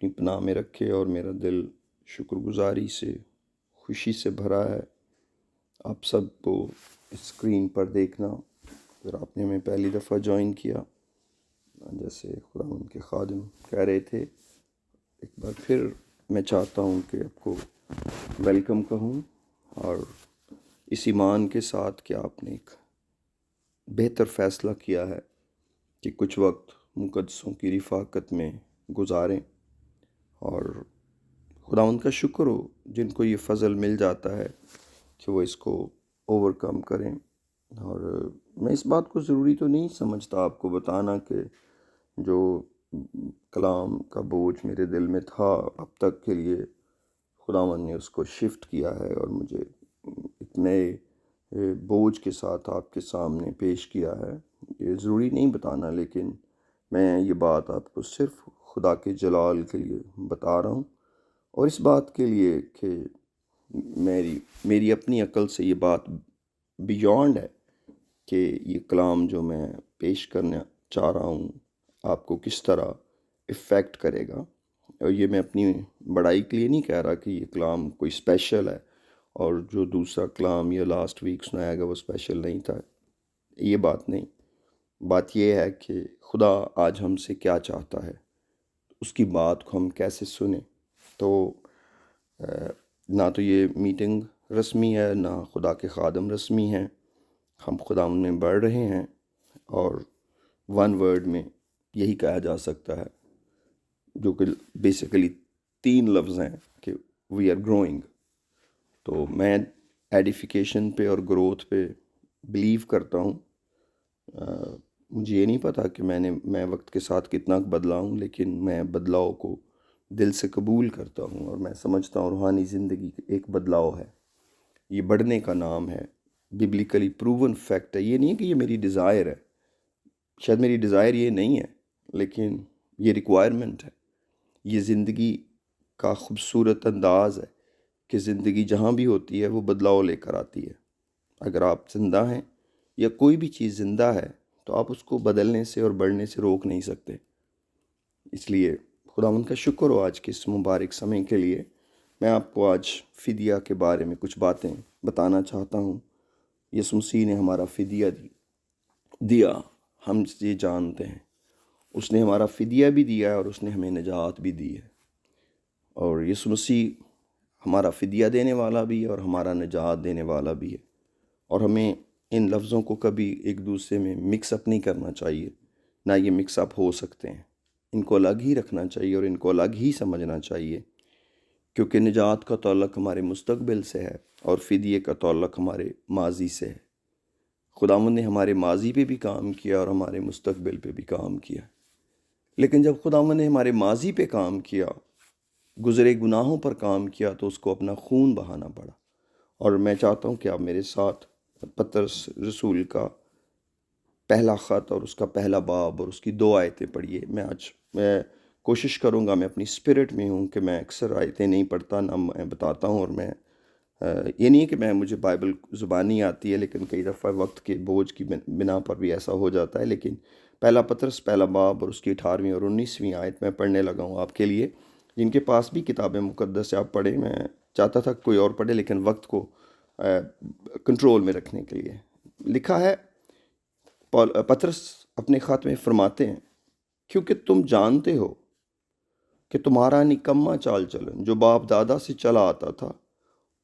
اپنی پناہ میں رکھے، اور میرا دل شکر گزاری سے، خوشی سے بھرا ہے آپ سب کو اسکرین پر دیکھنا۔ اگر آپ نے ہمیں پہلی دفعہ جوائن کیا، جیسے خدا ان کے خادم کہہ رہے تھے، ایک بار پھر میں چاہتا ہوں کہ آپ کو ویلکم کہوں، اور اس ایمان کے ساتھ کہ آپ نے ایک بہتر فیصلہ کیا ہے کہ کچھ وقت مقدسوں کی رفاقت میں گزاریں، اور خدا ان کا شکر ہو جن کو یہ فضل مل جاتا ہے کہ وہ اس کو اوور کم کریں۔ اور میں اس بات کو ضروری تو نہیں سمجھتا آپ کو بتانا کہ جو کلام کا بوجھ میرے دل میں تھا اب تک کے لیے خداوند نے اس کو شفٹ کیا ہے اور مجھے ایک نئے بوجھ کے ساتھ آپ کے سامنے پیش کیا ہے۔ یہ ضروری نہیں بتانا، لیکن میں یہ بات آپ کو صرف خدا کے جلال کے لیے بتا رہا ہوں، اور اس بات کے لیے کہ میری اپنی عقل سے یہ بات بیونڈ ہے کہ یہ کلام جو میں پیش کرنا چاہ رہا ہوں آپ کو کس طرح افیکٹ کرے گا۔ اور یہ میں اپنی بڑائی کے لیے نہیں کہہ رہا کہ یہ کلام کوئی اسپیشل ہے اور جو دوسرا کلام یہ لاسٹ ویک سنایا گیا وہ اسپیشل نہیں تھا، یہ بات نہیں۔ بات یہ ہے کہ خدا آج ہم سے کیا چاہتا ہے، اس کی بات کو ہم کیسے سنیں۔ تو نہ تو یہ میٹنگ رسمی ہے، نہ خدا کے خادم رسمی ہیں، ہم خدا میں بڑھ رہے ہیں، اور ون ورڈ میں یہی کہا جا سکتا ہے، جو کہ بیسیکلی 3 لفظ ہیں کہ وی آر گروئنگ۔ تو میں ایڈیفیکیشن پہ اور گروتھ پہ بلیو کرتا ہوں۔ مجھے یہ نہیں پتا کہ میں وقت کے ساتھ کتنا بدلا ہوں، لیکن میں بدلاؤ کو دل سے قبول کرتا ہوں، اور میں سمجھتا ہوں روحانی زندگی ایک بدلاؤ ہے، یہ بڑھنے کا نام ہے، ببلیکلی پروون فیکٹ ہے۔ یہ نہیں ہے کہ یہ میری ڈیزائر ہے، شاید میری ڈیزائر یہ نہیں ہے، لیکن یہ ریکوائرمنٹ ہے۔ یہ زندگی کا خوبصورت انداز ہے کہ زندگی جہاں بھی ہوتی ہے وہ بدلاؤ لے کر آتی ہے۔ اگر آپ زندہ ہیں یا کوئی بھی چیز زندہ ہے تو آپ اس کو بدلنے سے اور بڑھنے سے روک نہیں سکتے۔ اس لیے خداوند کا شکر ہو آج کے اس مبارک سمے کے لیے۔ میں آپ کو آج فدیہ کے بارے میں کچھ باتیں بتانا چاہتا ہوں۔ یسوع مسیح نے ہمارا فدیہ دیا، ہم یہ جانتے ہیں۔ اس نے ہمارا فدیہ بھی دیا ہے اور اس نے ہمیں نجات بھی دی ہے، اور یسوع مسیح ہمارا فدیہ دینے والا بھی ہے اور ہمارا نجات دینے والا بھی ہے، اور ہمیں ان لفظوں کو کبھی ایک دوسرے میں مکس اپ نہیں کرنا چاہیے، نہ یہ مکس اپ ہو سکتے ہیں۔ ان کو الگ ہی رکھنا چاہیے اور ان کو الگ ہی سمجھنا چاہیے، کیونکہ نجات کا تعلق ہمارے مستقبل سے ہے اور فدیے کا تعلق ہمارے ماضی سے ہے۔ خداوند نے ہمارے ماضی پہ بھی کام کیا اور ہمارے مستقبل پہ بھی کام کیا، لیکن جب خداوند نے ہمارے ماضی پہ کام کیا، گزرے گناہوں پر کام کیا، تو اس کو اپنا خون بہانا پڑا۔ اور میں چاہتا ہوں کہ آپ میرے ساتھ پطرس رسول کا پہلا خط اور اس کا پہلا باب اور اس کی 2 آیتیں پڑھیے۔ میں کوشش کروں گا، میں اپنی اسپرٹ میں ہوں کہ میں اکثر آیتیں نہیں پڑھتا، نہ میں بتاتا ہوں، اور میں یہ نہیں کہ مجھے بائبل زبانی آتی ہے، لیکن کئی دفعہ وقت کے بوجھ کی بنا پر بھی ایسا ہو جاتا ہے۔ لیکن پہلا پطرس پہلا باب اور اس کی 18ویں اور 19ویں آیت میں پڑھنے لگا ہوں آپ کے لیے۔ جن کے پاس بھی کتاب مقدس سے آپ پڑھیں، میں چاہتا تھا کوئی اور پڑھے، لیکن وقت کو کنٹرول میں رکھنے کے لیے لکھا ہے۔ پطرس اپنے خط میں فرماتے ہیں، کیونکہ تم جانتے ہو کہ تمہارا نکما چال چلن جو باپ دادا سے چلا آتا تھا،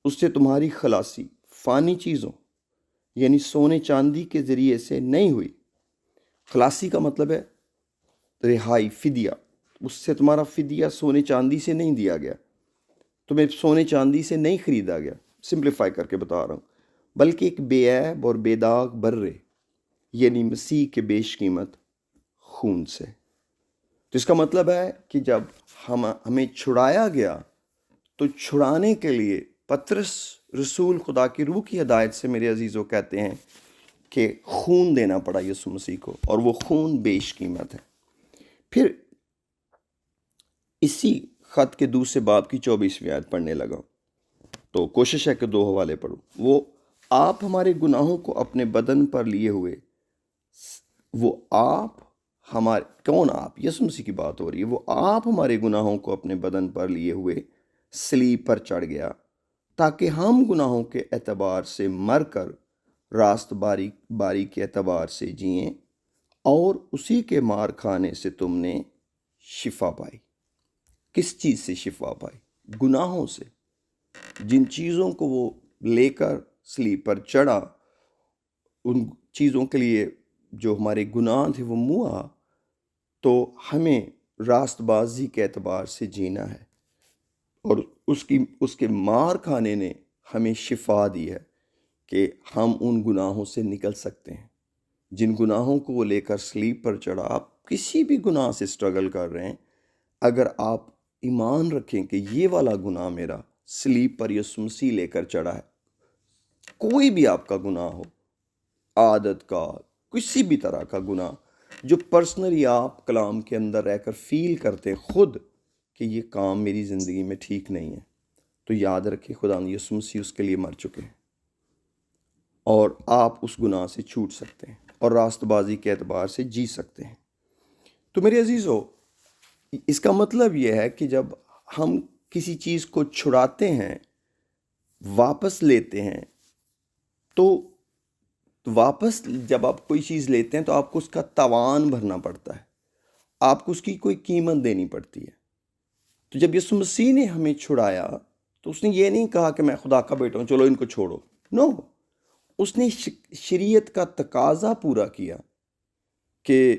اس سے تمہاری خلاصی فانی چیزوں یعنی سونے چاندی کے ذریعے سے نہیں ہوئی۔ خلاصی کا مطلب ہے رہائی، فدیہ۔ اس سے تمہارا فدیہ سونے چاندی سے نہیں دیا گیا، تمہیں سونے چاندی سے نہیں خریدا گیا، سمپلیفائی کر کے بتا رہا ہوں، بلکہ ایک بے عیب اور بے داغ برے یعنی مسیح کے بیش قیمت خون سے۔ تو اس کا مطلب ہے کہ جب ہمیں چھڑایا گیا تو چھڑانے کے لیے پطرس رسول خدا کی روح کی ہدایت سے میرے عزیزوں کہتے ہیں کہ خون دینا پڑا یسوع مسیح کو، اور وہ خون بیش قیمت ہے۔ پھر اسی خط کے دوسرے باب کی 24ویں آیت پڑھنے لگا، تو کوشش ہے کہ 2 حوالے پڑھوں۔ وہ آپ ہمارے گناہوں کو اپنے بدن پر لیے ہوئے، وہ آپ ہمارے کون آپ، یسوع مسیح کی بات ہو رہی ہے، وہ آپ ہمارے گناہوں کو اپنے بدن پر لیے ہوئے صلیب پر چڑھ گیا تاکہ ہم گناہوں کے اعتبار سے مر کر راست باری کے اعتبار سے جئیں، اور اسی کے مار کھانے سے تم نے شفا پائی۔ کس چیز سے شفا پائی؟ گناہوں سے۔ جن چیزوں کو وہ لے کر صلیب پر چڑھا، ان چیزوں کے لیے جو ہمارے گناہ تھے وہ موا، تو ہمیں راست بازی کے اعتبار سے جینا ہے، اور اس کے مار کھانے نے ہمیں شفا دی ہے کہ ہم ان گناہوں سے نکل سکتے ہیں جن گناہوں کو وہ لے کر صلیب پر چڑھا۔ آپ کسی بھی گناہ سے سٹرگل کر رہے ہیں، اگر آپ ایمان رکھیں کہ یہ والا گناہ میرا صلیب پر یسوع مسیح لے کر چڑھا ہے، کوئی بھی آپ کا گناہ ہو، عادت کا، کسی بھی طرح کا گناہ جو پرسنلی آپ کلام کے اندر رہ کر فیل کرتے ہیں خود کہ یہ کام میری زندگی میں ٹھیک نہیں ہے، تو یاد رکھیں خدا یسوع مسیح اس کے لیے مر چکے ہیں، اور آپ اس گناہ سے چھوٹ سکتے ہیں اور راست بازی کے اعتبار سے جی سکتے ہیں۔ تو میرے عزیزو، اس کا مطلب یہ ہے کہ جب ہم کسی چیز کو چھڑاتے ہیں، واپس لیتے ہیں، تو واپس جب آپ کوئی چیز لیتے ہیں تو آپ کو اس کا تاوان بھرنا پڑتا ہے، آپ کو اس کی کوئی قیمت دینی پڑتی ہے۔ تو جب یسوع مسیح نے ہمیں چھڑایا تو اس نے یہ نہیں کہا کہ میں خدا کا بیٹا ہوں، چلو ان کو چھوڑو، نو، اس نے شریعت کا تقاضا پورا کیا کہ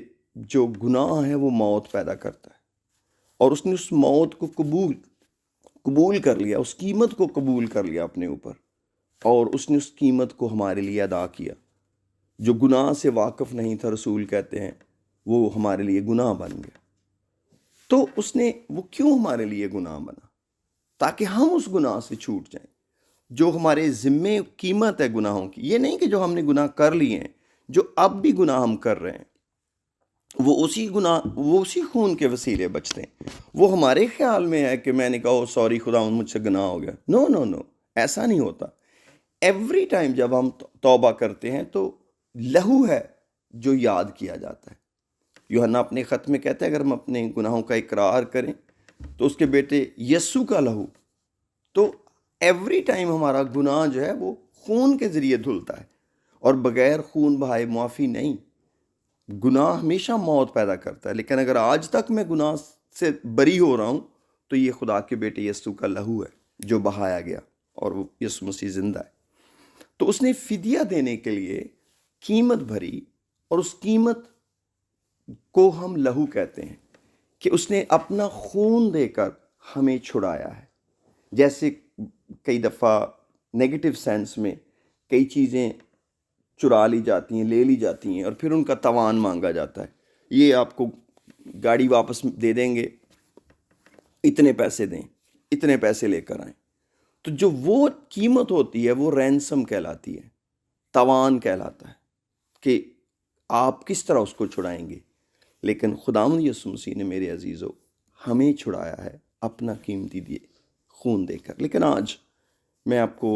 جو گناہ ہے وہ موت پیدا کرتا ہے، اور اس نے اس موت کو قبول کر لیا، اس قیمت کو قبول کر لیا اپنے اوپر، اور اس نے اس قیمت کو ہمارے لیے ادا کیا۔ جو گناہ سے واقف نہیں تھا، رسول کہتے ہیں، وہ ہمارے لیے گناہ بن گیا۔ تو اس نے وہ کیوں ہمارے لیے گناہ بنا؟ تاکہ ہم اس گناہ سے چھوٹ جائیں جو ہمارے ذمے قیمت ہے گناہوں کی۔ یہ نہیں کہ جو ہم نے گناہ کر لیے ہیں، جو اب بھی گناہ ہم کر رہے ہیں، وہ اسی خون کے وسیلے بچتے ہیں۔ وہ ہمارے خیال میں ہے کہ میں نے کہا سوری خدا مجھ سے گناہ ہو گیا، نو نو نو، ایسا نہیں ہوتا۔ ایوری ٹائم جب ہم توبہ کرتے ہیں تو لہو ہے جو یاد کیا جاتا ہے۔ یوحنا اپنے خط میں کہتا ہے اگر ہم اپنے گناہوں کا اقرار کریں تو اس کے بیٹے یسوع کا لہو، تو ایوری ٹائم ہمارا گناہ جو ہے وہ خون کے ذریعے دھلتا ہے، اور بغیر خون بہائے معافی نہیں۔ گناہ ہمیشہ موت پیدا کرتا ہے، لیکن اگر آج تک میں گناہ سے بری ہو رہا ہوں تو یہ خدا کے بیٹے یسوع کا لہو ہے جو بہایا گیا، اور وہ یسوع مسیح زندہ ہے۔ تو اس نے فدیہ دینے کے لیے قیمت بھری، اور اس قیمت کو ہم لہو کہتے ہیں کہ اس نے اپنا خون دے کر ہمیں چھڑایا ہے۔ جیسے کئی دفعہ نیگیٹو سینس میں کئی چیزیں چرا لی جاتی ہیں، لے لی جاتی ہیں، اور پھر ان کا تاوان مانگا جاتا ہے۔ یہ آپ کو گاڑی واپس دے دیں گے، اتنے پیسے دیں، اتنے پیسے لے کر آئیں۔ تو جو وہ قیمت ہوتی ہے وہ رینسم کہلاتی ہے، تاوان کہلاتا ہے کہ آپ کس طرح اس کو چھڑائیں گے۔ لیکن خداوند یسوع مسیح نے میرے عزیزو ہمیں چھڑایا ہے اپنا قیمتی خون دے کر۔ لیکن آج میں آپ کو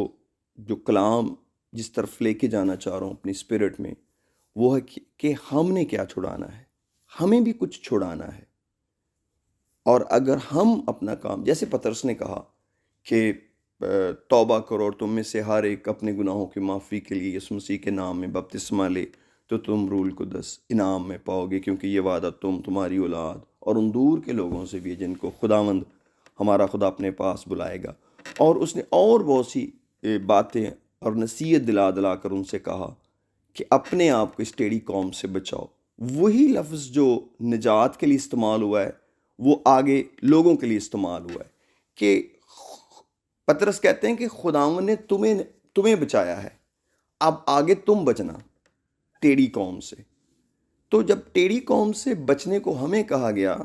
جو کلام جس طرف لے کے جانا چاہ رہا ہوں اپنی اسپرٹ میں، وہ ہے کہ ہم نے کیا چھڑانا ہے۔ ہمیں بھی کچھ چھڑانا ہے، اور اگر ہم اپنا کام، جیسے پطرس نے کہا کہ توبہ کرو اور تم میں سے ہر ایک اپنے گناہوں کی معافی کے لیے یسوع مسیح کے نام میں بپتسمہ لے تو تم روح القدس انعام میں پاؤ گے، کیونکہ یہ وعدہ تمہاری اولاد اور ان دور کے لوگوں سے بھی ہے جن کو خداوند ہمارا خدا اپنے پاس بلائے گا۔ اور اس نے اور بہت سی باتیں اور نصیحت دلا کر ان سے کہا کہ اپنے آپ کو اس ٹیڑھی قوم سے بچاؤ۔ وہی لفظ جو نجات کے لیے استعمال ہوا ہے وہ آگے لوگوں کے لیے استعمال ہوا ہے، کہ پطرس کہتے ہیں کہ خداوند نے تمہیں بچایا ہے، اب آگے تم بچنا ٹیڑھی قوم سے۔ تو جب ٹیڑھی قوم سے بچنے کو ہمیں کہا گیا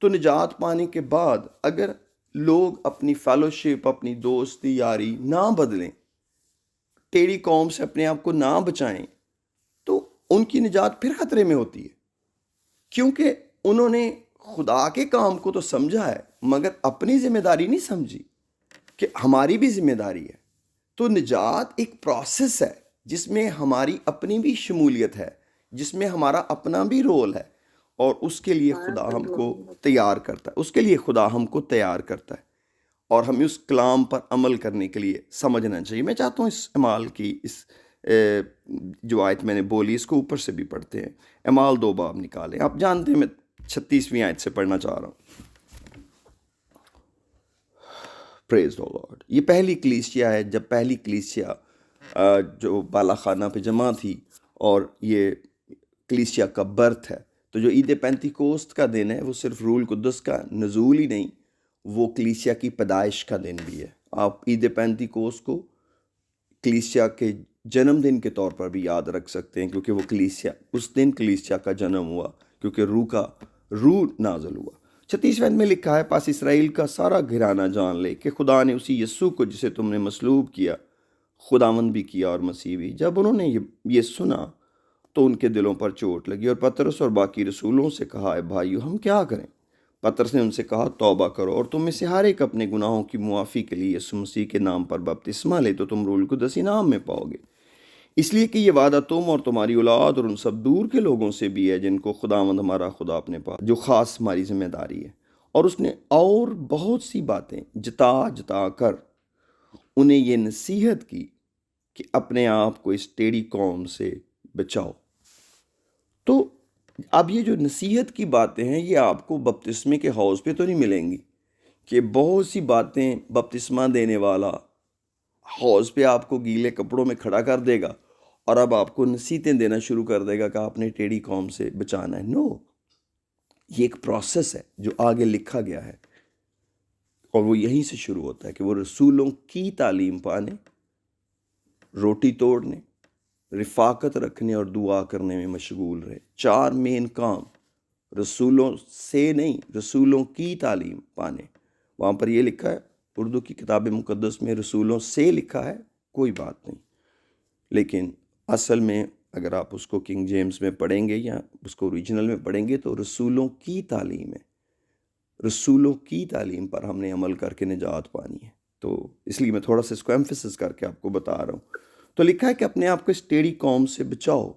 تو نجات پانے کے بعد اگر لوگ اپنی فیلوشپ، اپنی دوستی یاری نہ بدلیں، ٹیڑھی قوم سے اپنے آپ کو نہ بچائیں، تو ان کی نجات پھر خطرے میں ہوتی ہے، کیونکہ انہوں نے خدا کے کام کو تو سمجھا ہے مگر اپنی ذمہ داری نہیں سمجھی کہ ہماری بھی ذمہ داری ہے۔ تو نجات ایک پروسیس ہے جس میں ہماری اپنی بھی شمولیت ہے، جس میں ہمارا اپنا بھی رول ہے، اور اس کے لیے خدا ہم کو تیار کرتا ہے، اس کے لیے خدا ہم کو تیار کرتا ہے، اور ہمیں اس کلام پر عمل کرنے کے لیے سمجھنا چاہیے۔ میں چاہتا ہوں اس اعمال کی اس جو آیت میں نے بولی اس کو اوپر سے بھی پڑھتے ہیں۔ اعمال 2 باب نکالیں، آپ جانتے ہیں میں 36ویں آیت سے پڑھنا چاہ رہا ہوں۔ پریز دی لارڈ۔ یہ پہلی کلیسیا ہے، جب پہلی کلیسیا جو بالا خانہ پہ جمع تھی، اور یہ کلیسیا کا برتھ ہے۔ تو جو عید پینتیکوست کا دن ہے وہ صرف روح القدس کا نزول ہی نہیں، وہ کلیسیا کی پیدائش کا دن بھی ہے۔ آپ عید پینتیکوست کو کلیسیا کے جنم دن کے طور پر بھی یاد رکھ سکتے ہیں، کیونکہ وہ کلیسیا، اس دن کلیسیا کا جنم ہوا، کیونکہ روح نازل ہوا۔ 36ویں میں لکھا ہے، پاس اسرائیل کا سارا گھرانہ جان لے کہ خدا نے اسی یسوع کو جسے تم نے مصلوب کیا خداوند بھی کیا اور مسیح بھی۔ جب انہوں نے یہ سنا تو ان کے دلوں پر چوٹ لگی، اور پطرس اور باقی رسولوں سے کہا، اے بھائیو ہم کیا کریں؟ پطرس نے ان سے کہا، توبہ کرو اور تم میں سے ہر ایک اپنے گناہوں کی معافی کے لیے یسوع مسیح کے نام پر بپتسمہ لے تو تم روح القدس انعام میں پاؤ گے، اس لیے کہ یہ وعدہ تم اور تمہاری اولاد اور ان سب دور کے لوگوں سے بھی ہے جن کو خداوند ہمارا خدا اپنے پاس، جو خاص ہماری ذمہ داری ہے۔ اور اس نے اور بہت سی باتیں جتا جتا کر انہیں یہ نصیحت کی کہ اپنے آپ کو اس ٹیڑھی قوم سے بچاؤ۔ تو اب یہ جو نصیحت کی باتیں ہیں یہ آپ کو بپتسمے کے حوض پہ تو نہیں ملیں گی، کہ بہت سی باتیں بپتسمہ دینے والا حوض پہ آپ کو گیلے کپڑوں میں کھڑا کر دے گا اور اب آپ کو نصیحتیں دینا شروع کر دے گا کہ آپ نے ٹیڑھی قوم سے بچانا ہے۔ نو، یہ ایک پروسیس ہے جو آگے لکھا گیا ہے، اور وہ یہیں سے شروع ہوتا ہے کہ وہ رسولوں کی تعلیم پانے، روٹی توڑنے، رفاقت رکھنے اور دعا کرنے میں مشغول رہے۔ 4 مین کام، رسولوں سے نہیں، رسولوں کی تعلیم پانے۔ وہاں پر یہ لکھا ہے، اردو کی کتاب مقدس میں رسولوں سے لکھا ہے، کوئی بات نہیں، لیکن اصل میں اگر آپ اس کو کنگ جیمز میں پڑھیں گے یا اس کو اوریجنل میں پڑھیں گے تو رسولوں کی تعلیم ہے، رسولوں کی تعلیم پر ہم نے عمل کر کے نجات پانی ہے۔ تو اس لیے میں تھوڑا سا اس کو ایمفیسس کر کے آپ کو بتا رہا ہوں۔ تو لکھا ہے کہ اپنے آپ کو اس ٹیڑھی قوم سے بچاؤ۔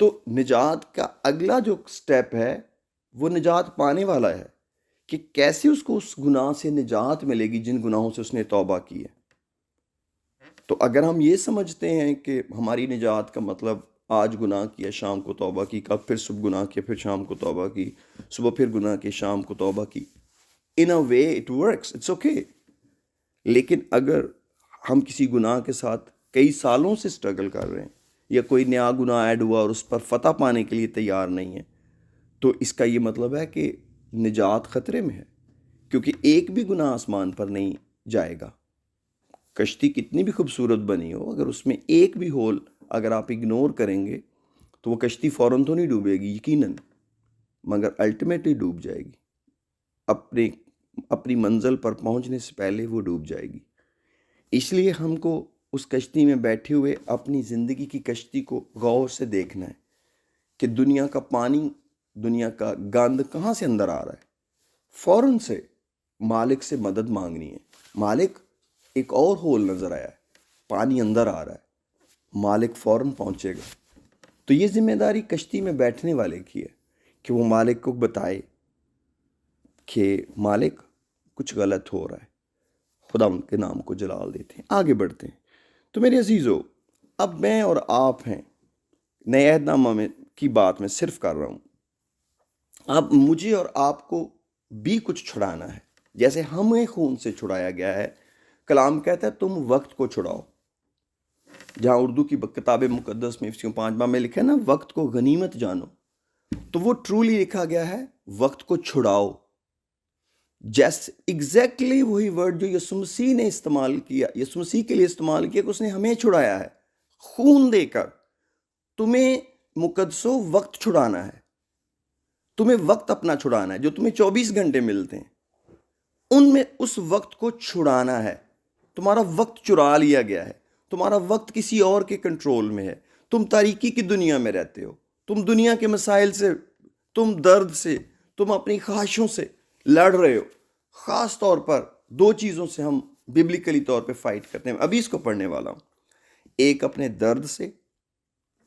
تو نجات کا اگلا جو سٹیپ ہے وہ نجات پانے والا ہے، کہ کیسے اس کو اس گناہ سے نجات ملے گی جن گناہوں سے اس نے توبہ کی ہے۔ تو اگر ہم یہ سمجھتے ہیں کہ ہماری نجات کا مطلب آج گناہ کیا، شام کو توبہ کی، کب پھر صبح گناہ کیا، پھر شام کو توبہ کی، صبح پھر گناہ کی، شام کو توبہ کی، in a way it works, it's okay۔ لیکن اگر ہم کسی گناہ کے ساتھ کئی سالوں سے سٹرگل کر رہے ہیں، یا کوئی نیا گناہ ایڈ ہوا اور اس پر فتح پانے کے لیے تیار نہیں ہے، تو اس کا یہ مطلب ہے کہ نجات خطرے میں ہے، کیونکہ ایک بھی گناہ آسمان پر نہیں جائے گا۔ کشتی کتنی بھی خوبصورت بنی ہو، اگر اس میں ایک بھی ہول اگر آپ اگنور کریں گے تو وہ کشتی فوراً تو نہیں ڈوبے گی یقیناً، مگر الٹیمیٹلی ڈوب جائے گی، اپنی منزل پر پہنچنے سے پہلے وہ ڈوب جائے گی۔ اس لیے ہم کو اس کشتی میں بیٹھے ہوئے اپنی زندگی کی کشتی کو غور سے دیکھنا ہے کہ دنیا کا پانی، دنیا کا گند کہاں سے اندر آ رہا ہے۔ فوراً سے مالک سے مدد مانگنی ہے۔ مالک، ایک اور ہول نظر آیا ہے، پانی اندر آ رہا ہے، مالک فوراً پہنچے گا۔ تو یہ ذمہ داری کشتی میں بیٹھنے والے کی ہے کہ وہ مالک کو بتائے کہ مالک کچھ غلط ہو رہا ہے، خدا ان کے نام کو جلال دیتے ہیں، آگے بڑھتے ہیں۔ تو میرے عزیزو، اب میں اور آپ ہیں، نئے عہد نامہ میں کی بات میں صرف کر رہا ہوں۔ اب مجھے اور آپ کو بھی کچھ چھڑانا ہے، جیسے ہمیں خون سے چھڑایا گیا ہے۔ کلام کہتا ہے تم وقت کو چھڑاؤ، جہاں اردو کی کتاب مقدس میں 5 میں لکھا ہے نا، وقت کو غنیمت جانو، تو وہ ٹرولی لکھا گیا ہے وقت کو چھڑاؤ۔ جیسے ایگزیکٹلی وہی ورڈ جو یسوع مسیح نے استعمال کیا، یسوع مسیح کے لیے استعمال کیا، کہ اس نے ہمیں چھڑایا ہے خون دے کر۔ تمہیں مقدسو وقت چھڑانا ہے، تمہیں وقت اپنا چھڑانا ہے، جو تمہیں 24 گھنٹے ملتے ہیں ان میں اس وقت کو چھڑانا ہے۔ تمہارا وقت چرا لیا گیا ہے، تمہارا وقت کسی اور کے کنٹرول میں ہے، تم تاریکی کی دنیا میں رہتے ہو، تم دنیا کے مسائل سے، تم درد سے، تم اپنی خواہشوں سے لڑ رہے ہو۔ خاص طور پر 2 چیزوں سے ہم ببلیکلی طور پہ فائٹ کرتے ہیں، ابھی اس کو پڑھنے والا ہوں۔ ایک اپنے درد سے،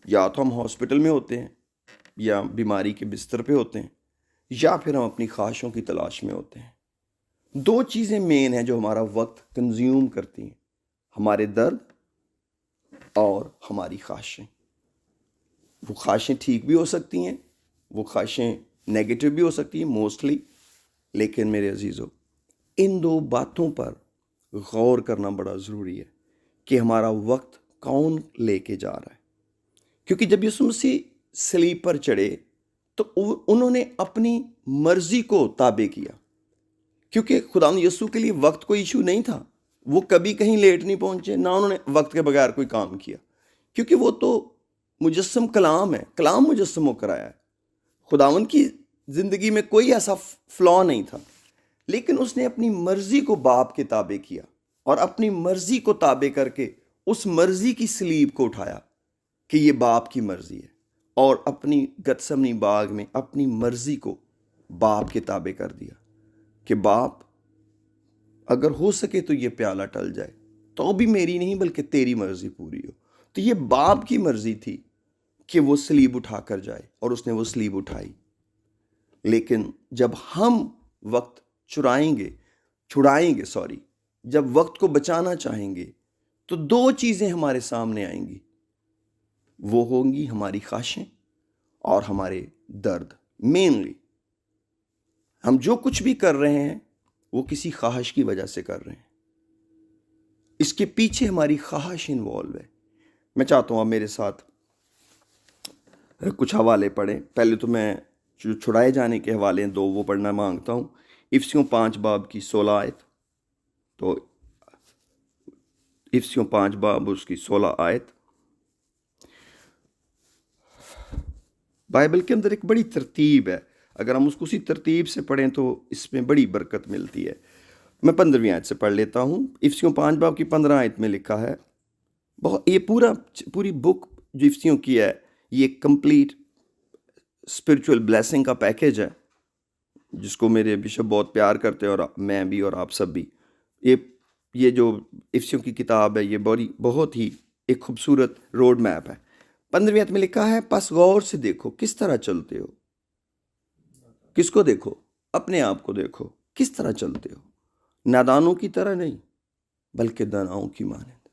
یا تو ہم ہاسپٹل میں ہوتے ہیں یا بیماری کے بستر پہ ہوتے ہیں، یا پھر ہم اپنی خواہشوں کی تلاش میں ہوتے ہیں۔ دو چیزیں مین ہیں جو ہمارا وقت کنزیوم کرتی ہیں، ہمارے درد اور ہماری خواہشیں۔ وہ خواہشیں ٹھیک بھی ہو سکتی ہیں، وہ خواہشیں نیگیٹو بھی ہو سکتی ہیں موسٹلی، لیکن میرے عزیزو ان دو باتوں پر غور کرنا بڑا ضروری ہے کہ ہمارا وقت کون لے کے جا رہا ہے۔ کیونکہ جب یسوع مسیح صلیب پر چڑھے تو انہوں نے اپنی مرضی کو تابع کیا، کیونکہ خدا یسوع کے لیے وقت کوئی ایشو نہیں تھا۔ وہ کبھی کہیں لیٹ نہیں پہنچے، نہ انہوں نے وقت کے بغیر کوئی کام کیا، کیونکہ وہ تو مجسم کلام ہے، کلام مجسم ہو کر آیا ہے۔ خداون کی زندگی میں کوئی ایسا فلا نہیں تھا، لیکن اس نے اپنی مرضی کو باپ کے تابع کیا اور اپنی مرضی کو تابع کر کے اس مرضی کی صلیب کو اٹھایا کہ یہ باپ کی مرضی ہے، اور اپنی گتسمنی باغ میں اپنی مرضی کو باپ کے تابع کر دیا کہ باپ اگر ہو سکے تو یہ پیالہ ٹل جائے، تو بھی میری نہیں بلکہ تیری مرضی پوری ہو۔ تو یہ باپ کی مرضی تھی کہ وہ صلیب اٹھا کر جائے، اور اس نے وہ صلیب اٹھائی۔ لیکن جب ہم وقت چھڑائیں گے جب وقت کو بچانا چاہیں گے تو دو چیزیں ہمارے سامنے آئیں گی، وہ ہوں گی ہماری خواہشیں اور ہمارے درد۔ مینلی ہم جو کچھ بھی کر رہے ہیں وہ کسی خواہش کی وجہ سے کر رہے ہیں، اس کے پیچھے ہماری خواہش انوالو ہے۔ میں چاہتا ہوں آپ میرے ساتھ کچھ حوالے پڑھیں۔ پہلے تو میں جو چھڑائے جانے کے حوالے ہیں دو وہ پڑھنا مانگتا ہوں۔ افسیوں 5 باب کی 16 آیت، تو افسیوں 5 باب اس کی 16 آیت۔ بائبل کے اندر ایک بڑی ترتیب ہے، اگر ہم اس کو اسی ترتیب سے پڑھیں تو اس میں بڑی برکت ملتی ہے۔ میں 15ویں آیت سے پڑھ لیتا ہوں۔ افسیوں 5 باب کی 15 آیت میں لکھا ہے، یہ پوری بک جو افسیوں کی ہے یہ کمپلیٹ اسپرچول بلیسنگ کا پیکیج ہے، جس کو میرے بشپ بہت پیار کرتے ہیں، اور میں بھی اور آپ سب بھی۔ یہ جو افسیوں کی کتاب ہے یہ بہت ہی ایک خوبصورت روڈ میپ ہے۔ 15ویں آیت میں لکھا ہے، پس غور سے دیکھو کس طرح چلتے ہو۔ کس کو دیکھو؟ اپنے آپ کو دیکھو، کس طرح چلتے ہو؟ نادانوں کی طرح نہیں بلکہ داناؤں کی مانند۔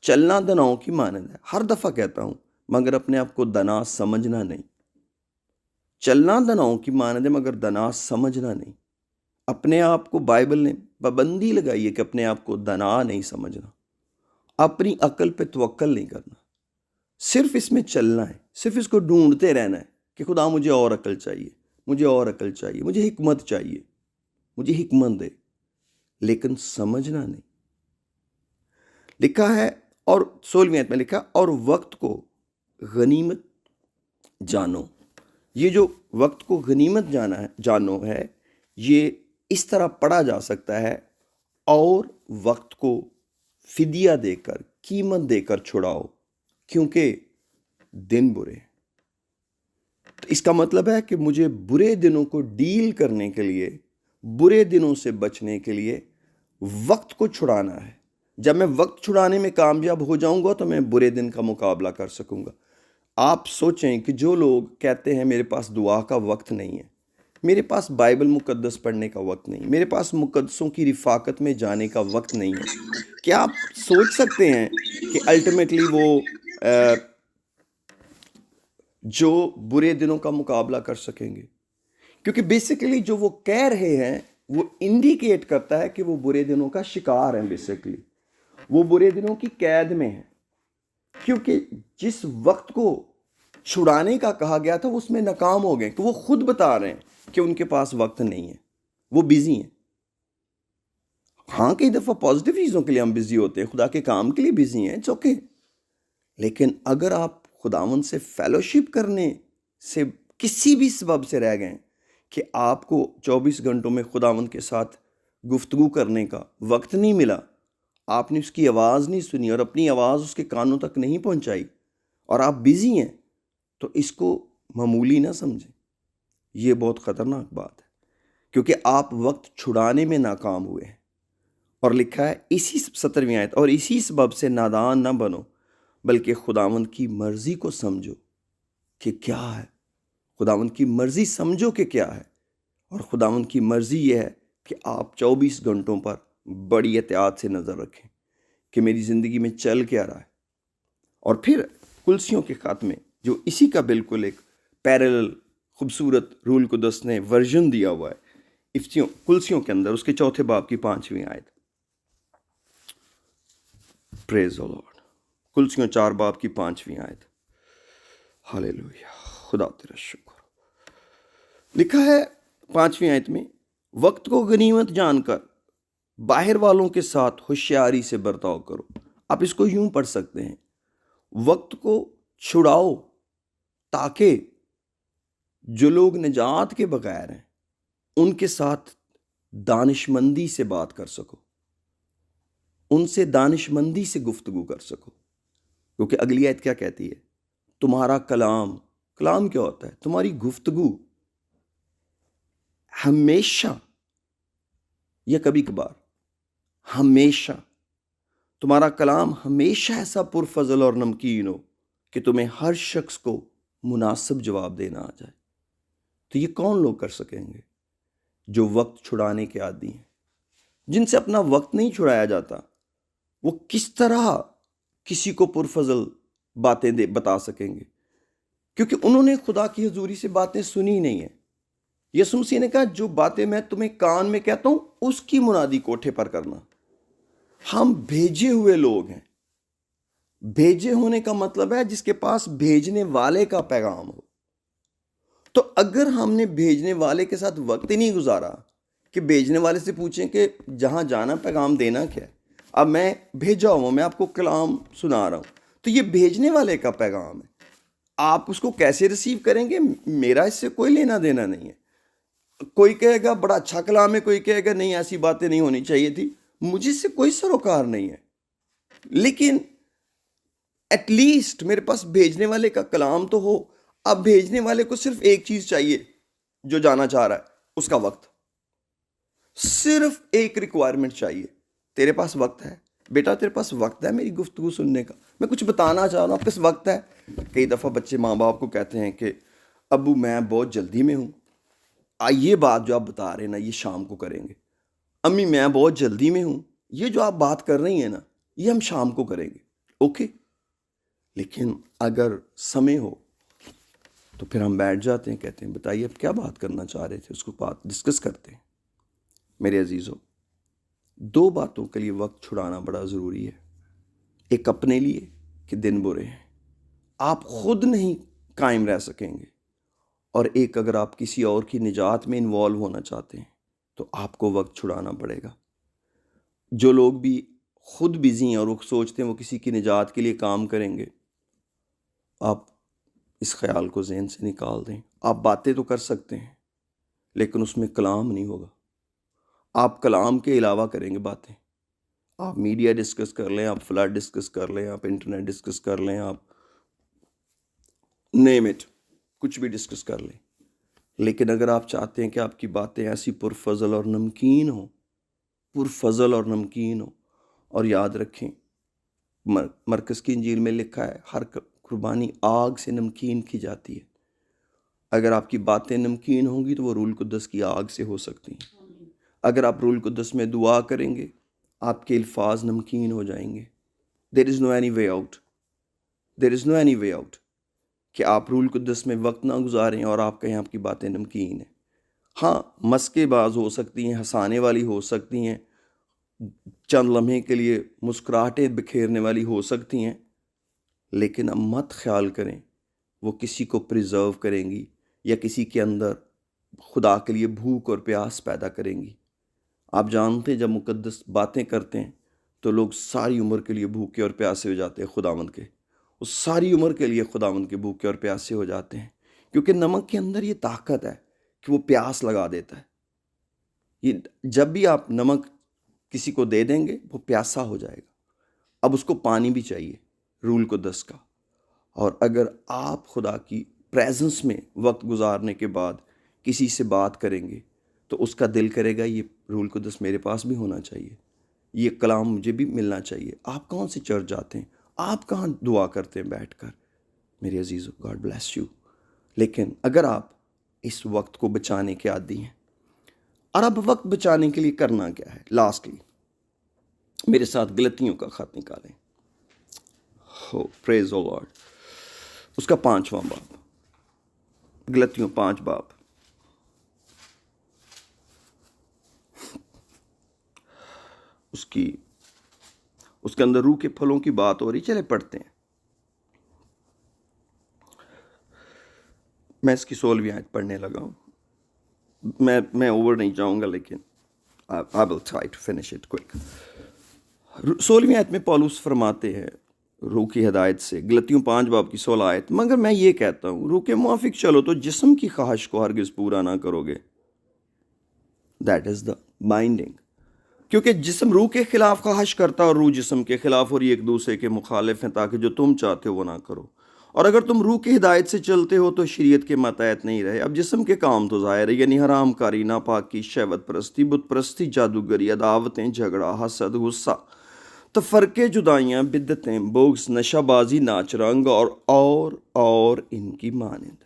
چلنا دناؤں کی مانند ہے، ہر دفعہ کہتا ہوں، مگر اپنے آپ کو دنا سمجھنا نہیں۔ چلنا دناؤں کی مانند ہے مگر دنا سمجھنا نہیں۔ اپنے آپ کو بائبل نے پابندی لگائی ہے کہ اپنے آپ کو دنا نہیں سمجھنا، اپنی عقل پہ توکل نہیں کرنا، صرف اس میں چلنا ہے، صرف اس کو ڈھونڈتے رہنا ہے کہ خدا مجھے اور عقل چاہیے، مجھے اور عقل چاہیے، مجھے حکمت چاہیے، مجھے حکمت دے، لیکن سمجھنا نہیں۔ لکھا ہے، اور 16ویں آیت میں لکھا، اور وقت کو غنیمت جانو۔ یہ جو وقت کو غنیمت جانو ہے، یہ اس طرح پڑھا جا سکتا ہے، اور وقت کو فدیہ دے کر، قیمت دے کر چھڑاؤ، کیونکہ دن برے ہیں۔ اس کا مطلب ہے کہ مجھے برے دنوں کو ڈیل کرنے کے لیے، برے دنوں سے بچنے کے لیے وقت کو چھڑانا ہے۔ جب میں وقت چھڑانے میں کامیاب ہو جاؤں گا تو میں برے دن کا مقابلہ کر سکوں گا۔ آپ سوچیں کہ جو لوگ کہتے ہیں میرے پاس دعا کا وقت نہیں ہے، میرے پاس بائبل مقدس پڑھنے کا وقت نہیں، میرے پاس مقدسوں کی رفاقت میں جانے کا وقت نہیں ہے، کیا آپ سوچ سکتے ہیں کہ الٹیمیٹلی وہ جو برے دنوں کا مقابلہ کر سکیں گے؟ کیونکہ بیسیکلی جو وہ کہہ رہے ہیں وہ انڈیکیٹ کرتا ہے کہ وہ برے دنوں کا شکار ہیں، بیسیکلی وہ برے دنوں کی قید میں ہیں، کیونکہ جس وقت کو چھڑانے کا کہا گیا تھا وہ اس میں ناکام ہو گئے، کہ وہ خود بتا رہے ہیں کہ ان کے پاس وقت نہیں ہے، وہ بیزی ہیں۔ ہاں کئی دفعہ پازیٹیو چیزوں کے لیے ہم بیزی ہوتے ہیں، خدا کے کام کے لیے بیزی ہیں، اٹس اوکے، لیکن اگر آپ خداوند سے فیلوشپ کرنے سے کسی بھی سبب سے رہ گئے کہ آپ کو 24 گھنٹوں میں خداوند کے ساتھ گفتگو کرنے کا وقت نہیں ملا، آپ نے اس کی آواز نہیں سنی اور اپنی آواز اس کے کانوں تک نہیں پہنچائی، اور آپ بیزی ہیں، تو اس کو معمولی نہ سمجھیں، یہ بہت خطرناک بات ہے، کیونکہ آپ وقت چھڑانے میں ناکام ہوئے ہیں۔ اور لکھا ہے اسی 17ویں آیت، اور اسی سبب سے نادان نہ بنو بلکہ خداوند کی مرضی کو سمجھو کہ کیا ہے، خداوند کی مرضی سمجھو کہ کیا ہے، اور خداوند کی مرضی یہ ہے کہ آپ 24 گھنٹوں پر بڑی احتیاط سے نظر رکھیں کہ میری زندگی میں چل کیا رہا ہے. اور پھر کلسیوں کے خاتمے جو اسی کا بالکل ایک پیرلل خوبصورت رول القدس نے ورژن دیا ہوا ہے کلسیوں کے اندر، اس کے 4 باب کی 5ویں آیت. پریز دی لارڈ. کلسیوں 4 باب کی 5ویں آیت. ہاللیلویا، خدا تیرا شکر. لکھا ہے 5ویں آیت میں، وقت کو غنیمت جان کر باہر والوں کے ساتھ ہوشیاری سے برتاؤ کرو. آپ اس کو یوں پڑھ سکتے ہیں، وقت کو چھڑاؤ تاکہ جو لوگ نجات کے بغیر ہیں ان کے ساتھ دانش مندی سے بات کر سکو، ان سے دانش مندی سے گفتگو کر سکو. کیونکہ اگلی آیت کیا کہتی ہے؟ تمہارا کلام کیا ہوتا ہے؟ تمہاری گفتگو ہمیشہ یا کبھی کبھار، ہمیشہ تمہارا کلام ہمیشہ ایسا پرفضل اور نمکین ہو کہ تمہیں ہر شخص کو مناسب جواب دینا آ جائے. تو یہ کون لوگ کر سکیں گے؟ جو وقت چھڑانے کے عادی ہیں. جن سے اپنا وقت نہیں چھڑایا جاتا وہ کس طرح کسی کو پرفضل باتیں بتا سکیں گے؟ کیونکہ انہوں نے خدا کی حضوری سے باتیں سنی نہیں ہیں. یسوع مسیح نے کہا جو باتیں میں تمہیں کان میں کہتا ہوں اس کی منادی کوٹھے پر کرنا. ہم بھیجے ہوئے لوگ ہیں. بھیجے ہونے کا مطلب ہے جس کے پاس بھیجنے والے کا پیغام ہو. تو اگر ہم نے بھیجنے والے کے ساتھ وقت ہی نہیں گزارا کہ بھیجنے والے سے پوچھیں کہ جہاں جانا پیغام دینا کیا ہے، اب میں بھیجا ہوں، میں آپ کو کلام سنا رہا ہوں، تو یہ بھیجنے والے کا پیغام ہے. آپ اس کو کیسے ریسیو کریں گے؟ میرا اس سے کوئی لینا دینا نہیں ہے. کوئی کہے گا بڑا اچھا کلام ہے، کوئی کہے گا نہیں ایسی باتیں نہیں ہونی چاہیے تھی. مجھے اس سے کوئی سروکار نہیں ہے، لیکن ایٹ لیسٹ میرے پاس بھیجنے والے کا کلام تو ہو. اب بھیجنے والے کو صرف ایک چیز چاہیے جو جانا چاہ رہا ہے، اس کا وقت. صرف ایک ریکوائرمنٹ چاہیے. تیرے پاس وقت ہے بیٹا؟ تیرے پاس وقت ہے میری گفتگو سننے کا؟ میں کچھ بتانا چاہ رہا ہوں، آپ کے وقت ہے؟ کئی دفعہ بچے ماں باپ کو کہتے ہیں کہ ابو میں بہت جلدی میں ہوں، یہ بات جو آپ بتا رہے ہیں نا یہ شام کو کریں گے. امی میں بہت جلدی میں ہوں، یہ جو آپ بات کر رہی ہیں نا یہ ہم شام کو کریں گے. اوکے، لیکن اگر سمے ہو تو پھر ہم بیٹھ جاتے ہیں، کہتے ہیں بتائیے اب کیا بات کرنا چاہ رہے تھے، اس کو بات ڈسکس کرتے ہیں. میرے عزیزو، 2 باتوں کے لیے وقت چھڑانا بڑا ضروری ہے. ایک اپنے لیے کہ دن برے ہیں، آپ خود نہیں قائم رہ سکیں گے. اور ایک اگر آپ کسی اور کی نجات میں انوالو ہونا چاہتے ہیں تو آپ کو وقت چھڑانا پڑے گا. جو لوگ بھی خود بزی ہیں اور وہ سوچتے ہیں وہ کسی کی نجات کے لیے کام کریں گے، آپ اس خیال کو ذہن سے نکال دیں. آپ باتیں تو کر سکتے ہیں لیکن اس میں کلام نہیں ہوگا. آپ کلام کے علاوہ کریں گے باتیں. آپ میڈیا ڈسکس کر لیں، آپ فلڈ ڈسکس کر لیں، آپ انٹرنیٹ ڈسکس کر لیں، آپ نیم اٹ، کچھ بھی ڈسکس کر لیں. لیکن اگر آپ چاہتے ہیں کہ آپ کی باتیں ایسی پرفضل اور نمکین ہوں، پرفضل اور نمکین ہوں، اور یاد رکھیں مرکز کی انجیل میں لکھا ہے ہر قربانی آگ سے نمکین کی جاتی ہے. اگر آپ کی باتیں نمکین ہوں گی تو وہ روح القدس کی آگ سے ہو سکتی ہیں. اگر آپ روح القدس میں دعا کریں گے آپ کے الفاظ نمکین ہو جائیں گے. There is no any way out. There is no any way out کہ آپ روح القدس میں وقت نہ گزاریں اور آپ کہیں آپ کی باتیں نمکین ہیں. ہاں مسکے باز ہو سکتی ہیں، ہنسانے والی ہو سکتی ہیں، چند لمحے کے لیے مسکراہٹیں بکھیرنے والی ہو سکتی ہیں، لیکن اب مت خیال کریں وہ کسی کو پریزرو کریں گی یا کسی کے اندر خدا کے لیے بھوک اور پیاس پیدا کریں گی. آپ جانتے ہیں جب مقدس باتیں کرتے ہیں تو لوگ ساری عمر کے لیے بھوکے اور پیاسے ہو جاتے ہیں خداوند کے. وہ ساری عمر کے لیے خداوند کے بھوکے اور پیاسے ہو جاتے ہیں، کیونکہ نمک کے اندر یہ طاقت ہے کہ وہ پیاس لگا دیتا ہے. یہ جب بھی آپ نمک کسی کو دے دیں گے وہ پیاسا ہو جائے گا. اب اس کو پانی بھی چاہیے روح القدس کا. اور اگر آپ خدا کی پریزنس میں وقت گزارنے کے بعد کسی سے بات کریں گے تو اس کا دل کرے گا یہ روح القدس میرے پاس بھی ہونا چاہیے، یہ کلام مجھے بھی ملنا چاہیے. آپ کون سے چرچ جاتے ہیں؟ آپ کہاں دعا کرتے ہیں بیٹھ کر؟ میرے عزیزو، گاڈ بلیس یو. لیکن اگر آپ اس وقت کو بچانے کے عادی ہیں، اور اب وقت بچانے کے لیے کرنا کیا ہے؟ لاسٹلی میرے ساتھ غلطیوں کا خط نکالیں. ہو پریز او لارڈ. اس کا 5واں باب، غلطیوں 5 باب. اس کے اندر روح کے پھلوں کی بات ہو رہی. چلے پڑھتے ہیں. میں اس کی 16ویں آیت پڑھنے لگا ہوں. میں اوور نہیں جاؤں گا، لیکن I will try to finish it quick. 16ویں آیت میں پولس فرماتے ہیں روح کی ہدایت سے، غلطیوں 5 باب کی 16 آیت، مگر میں یہ کہتا ہوں روح کے موافق چلو تو جسم کی خواہش کو ہرگز پورا نہ کرو گے. That is the binding. کیونکہ جسم روح کے خلاف خواہش کرتا ہے اور روح جسم کے خلاف، اور یہ ایک دوسرے کے مخالف ہیں تاکہ جو تم چاہتے ہو وہ نہ کرو. اور اگر تم روح کی ہدایت سے چلتے ہو تو شریعت کے ماتحت نہیں رہے. اب جسم کے کام تو ظاہر ہے، یعنی حرام کاری، ناپاکی، شہوت پرستی، بت پرستی، جادوگری، عداوتیں، جھگڑا، حسد، غصہ، تفرقے، جدائیاں، بدعتیں، بغض، نشہ بازی، ناچ رنگ اور ان کی مانند.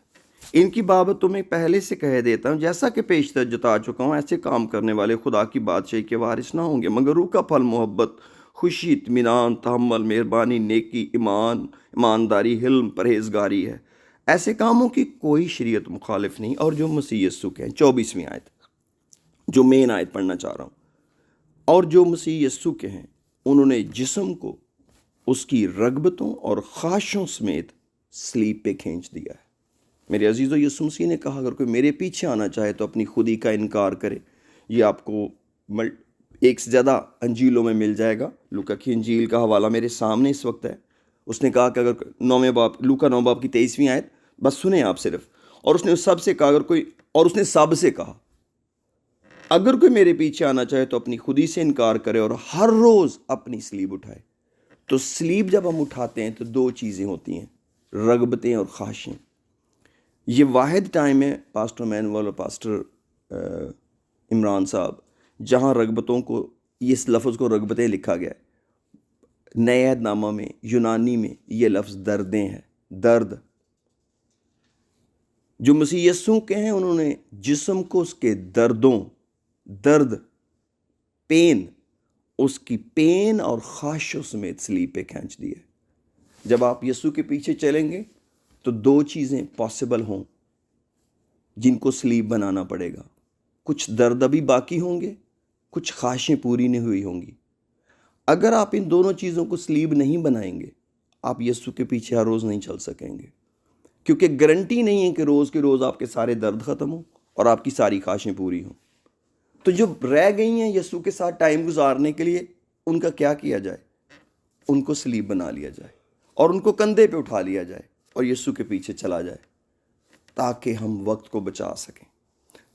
ان کی بابت تمہیں پہلے سے کہہ دیتا ہوں، جیسا کہ پیشتر جتا چکا ہوں، ایسے کام کرنے والے خدا کی بادشاہی کے وارث نہ ہوں گے. مگر روح کا پھل محبت، خوشی، اطمینان، تحمل، مہربانی، نیکی، ایمانداری، حلم، پرہیزگاری ہے. ایسے کاموں کی کوئی شریعت مخالف نہیں، اور جو مسیح یسوع کے ہیں. 24ویں آیت جو مین آیت پڑھنا چاہ رہا ہوں. اور جو مسیح یسوع کے ہیں انہوں نے جسم کو اس کی رغبتوں اور خواہشوں سمیت صلیب پہ کھینچ دیا ہے. میرے عزیزو، یسوع مسیح نے کہا اگر کوئی میرے پیچھے آنا چاہے تو اپنی خودی کا انکار کرے. یہ آپ کو ایک سے زیادہ انجیلوں میں مل جائے گا. لوکا کی انجیل کا حوالہ میرے سامنے اس وقت ہے. اس نے کہا کہ اگر لوکا 9 باب کی 23ویں آیت بس سنیں آپ صرف. اور اس نے سب سے کہا اس نے سب سے کہا اگر کوئی میرے پیچھے آنا چاہے تو اپنی خودی سے انکار کرے اور ہر روز اپنی صلیب اٹھائے. تو صلیب جب ہم اٹھاتے ہیں تو 2 چیزیں ہوتی ہیں، رغبتیں اور خواہشیں. یہ واحد ٹائم ہے پاسٹر مینول اور پاسٹر عمران صاحب جہاں رغبتوں کو، اس لفظ کو رغبتیں لکھا گیا ہے. نئے عہد نامہ میں یونانی میں یہ لفظ دردیں ہے، درد. جو مسیح یسوع کے ہیں انہوں نے جسم کو اس کے درد، پین، اس کی پین اور خواہشوں سمیت صلیب پہ کھینچ دیے. جب آپ یسوع کے پیچھے چلیں گے تو 2 چیزیں پاسبل ہوں جن کو صلیب بنانا پڑے گا. کچھ درد ابھی باقی ہوں گے، کچھ خواہشیں پوری نہیں ہوئی ہوں گی. اگر آپ ان دونوں چیزوں کو صلیب نہیں بنائیں گے آپ یسوع کے پیچھے ہر روز نہیں چل سکیں گے، کیونکہ گارنٹی نہیں ہے کہ روز کے روز آپ کے سارے درد ختم ہوں اور آپ کی ساری خواہشیں پوری ہوں. تو جو رہ گئی ہیں یسوع کے ساتھ ٹائم گزارنے کے لیے، ان کا کیا کیا جائے؟ ان کو صلیب بنا لیا جائے اور ان کو کندھے پہ اٹھا لیا جائے اور یسوع کے پیچھے چلا جائے، تاکہ ہم وقت کو بچا سکیں،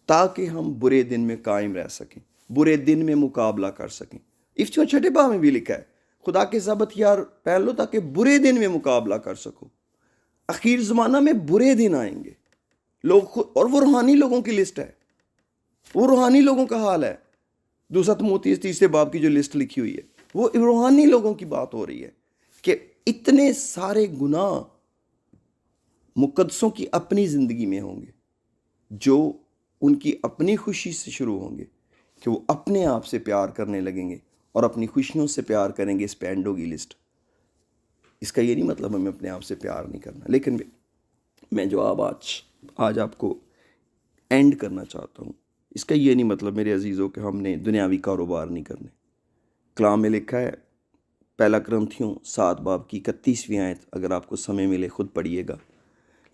تاکہ ہم برے دن میں قائم رہ سکیں، برے دن میں مقابلہ کر سکیں. افسیوں 6 باب میں بھی لکھا ہے خدا کے ضابط ہتھیار پہن لو تاکہ برے دن میں مقابلہ کر سکو. اخیر زمانہ میں برے دن آئیں گے. لوگ اور وہ روحانی لوگوں کی لسٹ ہے، وہ روحانی لوگوں کا حال ہے. 2 تیموتی 3 باب کی جو لسٹ لکھی ہوئی ہے وہ روحانی لوگوں کی بات ہو رہی ہے کہ اتنے سارے گناہ مقدسوں کی اپنی زندگی میں ہوں گے جو ان کی اپنی خوشی سے شروع ہوں گے کہ وہ اپنے آپ سے پیار کرنے لگیں گے اور اپنی خوشیوں سے پیار کریں گے. اس پہ اینڈ ہوگی لسٹ. اس کا یہ نہیں مطلب ہمیں اپنے آپ سے پیار نہیں کرنا، لیکن میں جو آج آپ کو اینڈ کرنا چاہتا ہوں اس کا یہ نہیں مطلب میرے عزیزوں کہ ہم نے دنیاوی کاروبار نہیں کرنے. کلام میں لکھا ہے 1 کرنتھیوں 7 باب کی 31ویں آیت، اگر آپ کو سمے ملے خود پڑھیے گا.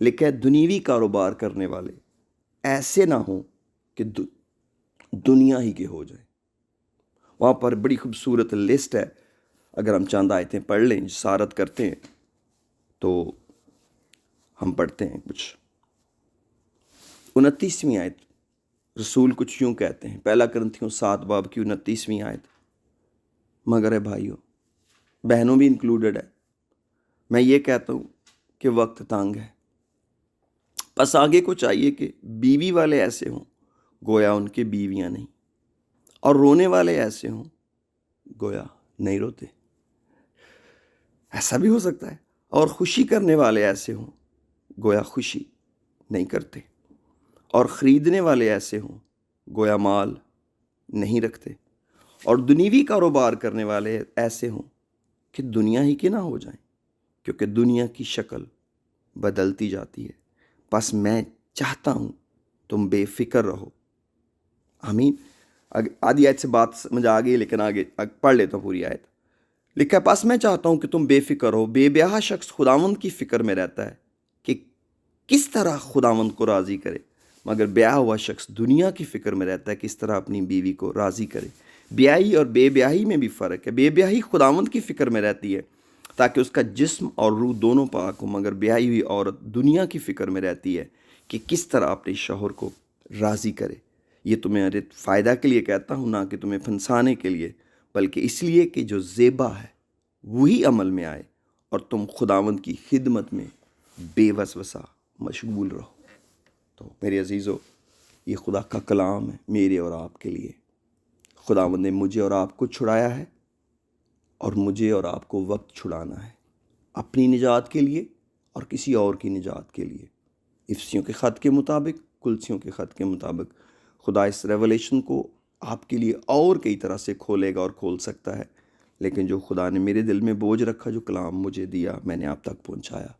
لکھا ہے دنیاوی کاروبار کرنے والے ایسے نہ ہوں کہ دنیا ہی کے ہو جائیں. وہاں پر بڑی خوبصورت لسٹ ہے. اگر ہم چند آیتیں پڑھ لیں، جسارت کرتے ہیں تو ہم پڑھتے ہیں کچھ. 29ویں آیت رسول کچھ یوں کہتے ہیں، 1 کرنتھیوں 7 باب کی 29ویں آیت. مگر ہے بھائیوں، بہنوں بھی انکلوڈڈ ہے، میں یہ کہتا ہوں کہ وقت تنگ ہے. بس آگے کو چاہیے کہ بیوی والے ایسے ہوں گویا ان کے بیویاں نہیں، اور رونے والے ایسے ہوں گویا نہیں روتے. ایسا بھی ہو سکتا ہے. اور خوشی کرنے والے ایسے ہوں گویا خوشی نہیں کرتے، اور خریدنے والے ایسے ہوں گویا مال نہیں رکھتے، اور دنیوی کاروبار کرنے والے ایسے ہوں کہ دنیا ہی کے نہ ہو جائیں، کیونکہ دنیا کی شکل بدلتی جاتی ہے۔ بس میں چاہتا ہوں تم بے فکر رہو۔ آمین۔ آدھی آیت سے بات سمجھ آ گئی، لیکن آگے پڑھ لیتا ہوں پوری آیت۔ لکھا ہے بس میں چاہتا ہوں کہ تم بے فکر ہو۔ بے بیاہ شخص خداوند کی فکر میں رہتا ہے کہ کس طرح خداوند کو راضی کرے، مگر بیاہ ہوا شخص دنیا کی فکر میں رہتا ہے کس طرح اپنی بیوی کو راضی کرے۔ بیاہی اور بے بیاہی میں بھی فرق ہے۔ بے بیاہی خداوند کی فکر میں رہتی ہے تاکہ اس کا جسم اور روح دونوں پاک ہو، مگر بیاہی ہوئی عورت دنیا کی فکر میں رہتی ہے کہ کس طرح اپنے شوہر کو راضی کرے۔ یہ تمہارے فائدہ کے لیے کہتا ہوں، نہ کہ تمہیں پھنسانے کے لیے، بلکہ اس لیے کہ جو زیبا ہے وہی عمل میں آئے اور تم خداوند کی خدمت میں بے وسوسہ مشغول رہو۔ تو میرے عزیزو، یہ خدا کا کلام ہے میرے اور آپ کے لیے۔ خداوند نے مجھے اور آپ کو چھڑایا ہے، اور مجھے اور آپ کو وقت چھڑانا ہے، اپنی نجات کے لیے اور کسی اور کی نجات کے لیے۔ افسیوں کے خط کے مطابق، کلسیوں کے خط کے مطابق خدا اس ریولیشن کو آپ کے لیے اور کئی طرح سے کھولے گا اور کھول سکتا ہے، لیکن جو خدا نے میرے دل میں بوجھ رکھا، جو کلام مجھے دیا، میں نے آپ تک پہنچایا۔